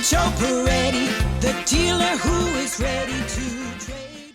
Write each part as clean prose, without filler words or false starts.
Joe Peretti, the dealer who is ready to trade.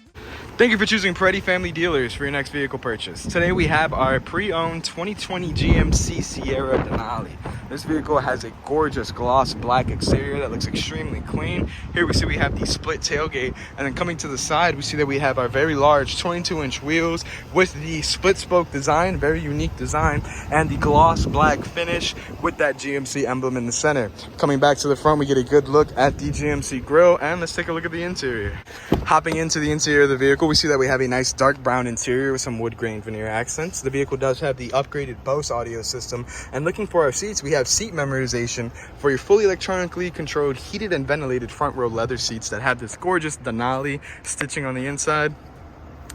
Thank you for choosing Peretti Family Dealers for your next vehicle purchase. Today we have our pre-owned 2020 GMC Sierra Denali. This vehicle has a gorgeous gloss black exterior that looks extremely clean. Here we see we have the split tailgate, and then coming to the side we see that we have our very large 22-inch wheels with the split spoke design, very unique design, and the gloss black finish with that GMC emblem in the center. Coming back to the front, we get a good look at the GMC grille, and let's take a look at the interior. Hopping into the interior of the vehicle, we see that we have a nice dark brown interior with some wood grain veneer accents. The vehicle does have the upgraded Bose audio system, and looking for our seats, we have seat memorization for your fully electronically controlled heated and ventilated front row leather seats that have this gorgeous Denali stitching on the inside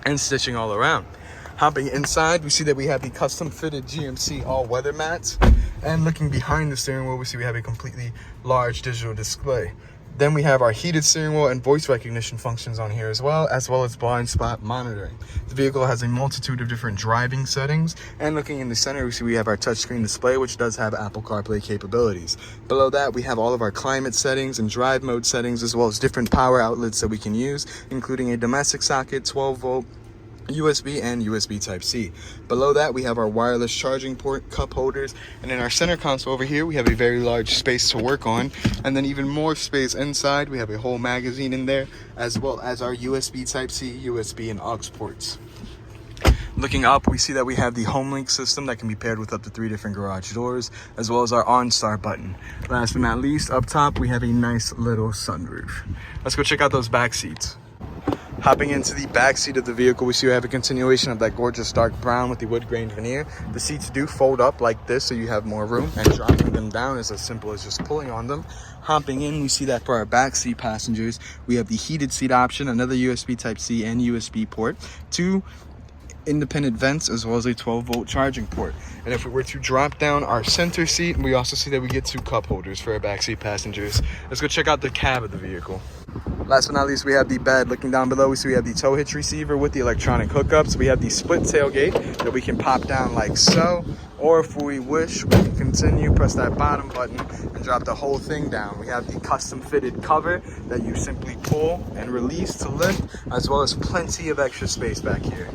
and stitching all around. Hopping inside, we see that we have the custom fitted GMC all weather mats, and looking behind the steering wheel, we see we have a completely large digital display. Then we have our heated steering wheel and voice recognition functions on here as well as blind spot monitoring. The vehicle has a multitude of different driving settings, and looking in the center, we see we have our touchscreen display, which does have Apple CarPlay capabilities. Below that, we have all of our climate settings and drive mode settings, as well as different power outlets that we can use, including a domestic socket, 12-volt, USB and USB Type-C. Below that, we have our wireless charging port, cup holders, and in our center console over here, we have a very large space to work on, and then even more space inside. We have a whole magazine in there, as well as our USB Type-C, USB, and aux ports. Looking up, we see that we have the HomeLink system that can be paired with up to 3 different garage doors, as well as our OnStar button. Last but not least, up top, we have a nice little sunroof. Let's go check out those back seats. Hopping into the back seat of the vehicle, we see we have a continuation of that gorgeous dark brown with the wood grain veneer. The seats do fold up like this, so you have more room, and dropping them down is as simple as just pulling on them. Hopping in, we see that for our back seat passengers, we have the heated seat option, another USB Type-C and USB port, 2 independent vents, as well as a 12-volt charging port. And if we were to drop down our center seat, we also see that we get 2 cup holders for our backseat passengers. Let's go check out the cab of the vehicle. Last but not least, we have the bed. Looking down below, we see we have the tow hitch receiver with the electronic hookups. We have the split tailgate that we can pop down like so, or if we wish, we can continue, press that bottom button and drop the whole thing down. We have the custom fitted cover that you simply pull and release to lift, as well as plenty of extra space back here.